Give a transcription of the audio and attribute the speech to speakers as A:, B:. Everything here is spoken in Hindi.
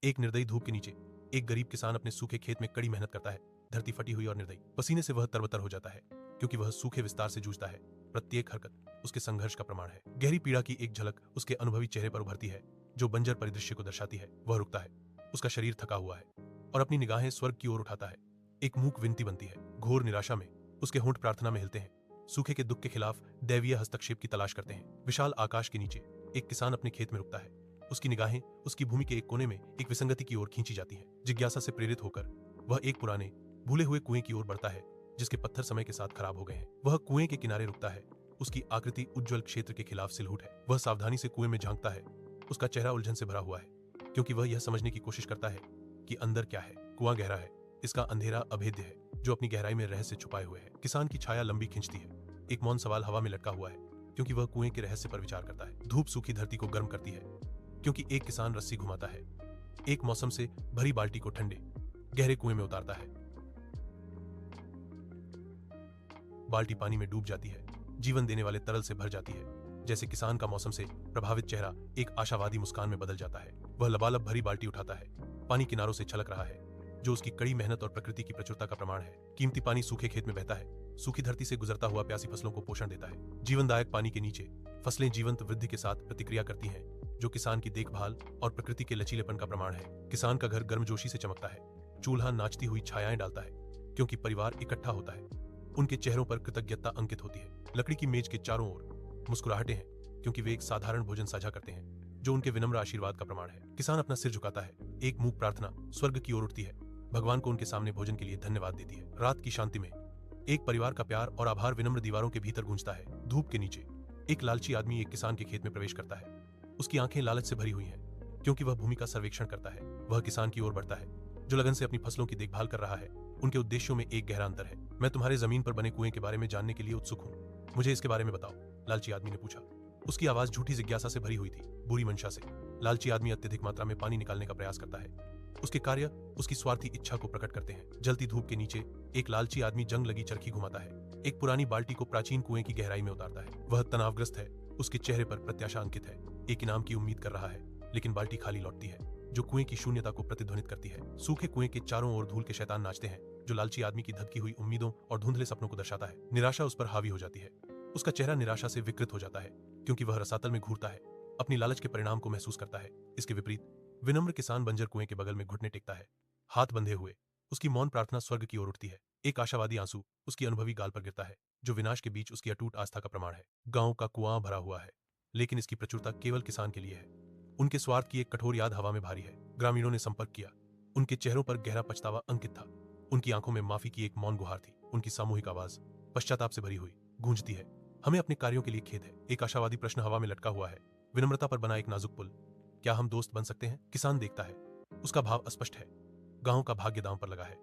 A: एक निर्दयी धूप के नीचे एक गरीब किसान अपने सूखे खेत में कड़ी मेहनत करता है। धरती फटी हुई और निर्दयी, पसीने से वह तरबतर हो जाता है क्योंकि वह सूखे विस्तार से जूझता है। प्रत्येक हरकत उसके संघर्ष का प्रमाण है। गहरी पीड़ा की एक झलक उसके अनुभवी चेहरे पर उभरती है जो बंजर परिदृश्य को दर्शाती है। वह रुकता है, उसका शरीर थका हुआ है और अपनी निगाहें स्वर्ग की ओर उठाता है। एक मूक विनती बनती है। घोर निराशा में उसके होंठ प्रार्थना में हिलते हैं, सूखे के दुख के खिलाफ दैवीय हस्तक्षेप की तलाश करते हैं। विशाल आकाश के नीचे एक किसान अपने खेत में रुकता है। उसकी निगाहें उसकी भूमि के एक कोने में एक विसंगति की ओर खींची जाती हैं। जिज्ञासा से प्रेरित होकर वह एक पुराने भूले हुए कुएं की ओर बढ़ता है जिसके पत्थर समय के साथ खराब हो गए हैं। वह कुएं के किनारे रुकता है। उसकी आकृति उज्जवल क्षेत्र के खिलाफ सिलहुट है। वह सावधानी से कुएं में झांकता है। उसका चेहरा उलझन से भरा हुआ है क्योंकि वह यह समझने की कोशिश करता है कि अंदर क्या है। कुआं गहरा है, इसका अंधेरा अभेद्य है जो अपनी गहराई में रहस्य छुपाए हुए है। किसान की छाया लंबी खिंचती है। एक मौन सवाल हवा में लटका हुआ है क्योंकि वह कुएं के रहस्य पर विचार करता है। धूप सूखी धरती को गर्म करती है क्योंकि एक किसान रस्सी घुमाता है। एक मौसम से भरी बाल्टी को ठंडे गहरे कुएं में उतारता है। बाल्टी पानी में डूब जाती है, जीवन देने वाले तरल से भर जाती है। जैसे किसान का मौसम से प्रभावित चेहरा एक आशावादी मुस्कान में बदल जाता है। वह लबालब भरी बाल्टी उठाता है। पानी किनारों से छलक रहा है जो उसकी कड़ी मेहनत और प्रकृति की प्रचुरता का प्रमाण है। कीमती पानी सूखे खेत में बहता है। सूखी धरती से गुजरता हुआ प्यासी फसलों को पोषण देता है। जीवनदायक पानी के नीचे फसलें जीवंत वृद्धि के साथ प्रतिक्रिया करती हैं जो किसान की देखभाल और प्रकृति के लचीलेपन का प्रमाण है। किसान का घर गर्मजोशी से चमकता है। चूल्हा नाचती हुई छायाएं डालता है क्योंकि परिवार इकट्ठा होता है। उनके चेहरों पर कृतज्ञता अंकित होती है। लकड़ी की मेज के चारों ओर मुस्कुराहटें हैं क्योंकि वे एक साधारण भोजन साझा करते हैं जो उनके विनम्र आशीर्वाद का प्रमाण है। किसान अपना सिर झुकाता है। एक मूक प्रार्थना स्वर्ग की ओर उठती है। भगवान को उनके सामने भोजन के लिए धन्यवाद देती है। रात की शांति में एक परिवार का प्यार और आभार विनम्र दीवारों के भीतर गूंजता है। धूप के नीचे एक लालची आदमी एक किसान के खेत में प्रवेश करता है। उसकी आंखें लालच से भरी हुई हैं क्योंकि वह भूमि का सर्वेक्षण करता है। वह किसान की ओर बढ़ता है जो लगन से अपनी फसलों की देखभाल कर रहा है। उनके उद्देश्यों में एक गहरा अंतर है। मैं तुम्हारे जमीन पर बने कुएं के बारे में जानने के लिए उत्सुक हूँ, मुझे इसके बारे में बताओ, लालची आदमी ने पूछा। उसकी आवाज झूठी जिज्ञासा से भरी हुई थी, बुरी मंशा से। लालची आदमी अत्यधिक मात्रा में पानी निकालने का प्रयास करता है। उसके कार्य उसकी स्वार्थी इच्छा को प्रकट करते हैं। जलती धूप के नीचे एक लालची आदमी जंग लगी चरखी घुमाता है। एक पुरानी बाल्टी को प्राचीन कुएं की गहराई में उतारता है। वह तनावग्रस्त है। उसके चेहरे पर प्रत्याशा अंकित है। एक इनाम की उम्मीद कर रहा है लेकिन बाल्टी खाली लौटती है जो कुएं की शून्यता को प्रतिध्वनित करती है। सूखे कुएं के चारों ओर धूल के शैतान नाचते हैं जो लालची आदमी की धधकी हुई उम्मीदों और धुंधले सपनों को दर्शाता है। निराशा उस पर हावी हो जाती है। उसका चेहरा निराशा से विकृत हो जाता है क्योंकि वह रसातल में घूरता है, अपनी लालच के परिणाम को महसूस करता है। इसके विपरीत विनम्र किसान बंजर कुएं के बगल में घुटने टेकता है, हाथ बंधे हुए। उसकी मौन प्रार्थना स्वर्ग की ओर उठती है। एक आशावादी आंसू उसकी अनुभवी गाल पर गिरता है जो विनाश के बीच उसकी अटूट आस्था का प्रमाण है। गांव का कुआं भरा हुआ है लेकिन इसकी प्रचुरता केवल किसान के लिए है। उनके स्वार्थ की एक कठोर याद हवा में भारी है। ग्रामीणों ने संपर्क किया। उनके चेहरों पर गहरा पछतावा अंकित था। उनकी आंखों में माफी की एक मौन गुहार थी। उनकी सामूहिक आवाज पश्चाताप से भरी हुई गूंजती है। हमें अपने कार्यों के लिए खेद है। एक आशावादी प्रश्न हवा में लटका हुआ है। विनम्रता पर बना एक नाजुक पुल। क्या हम दोस्त बन सकते हैं? किसान देखता है। उसका भाव अस्पष्ट है। गांव का भाग्य दांव पर लगा है।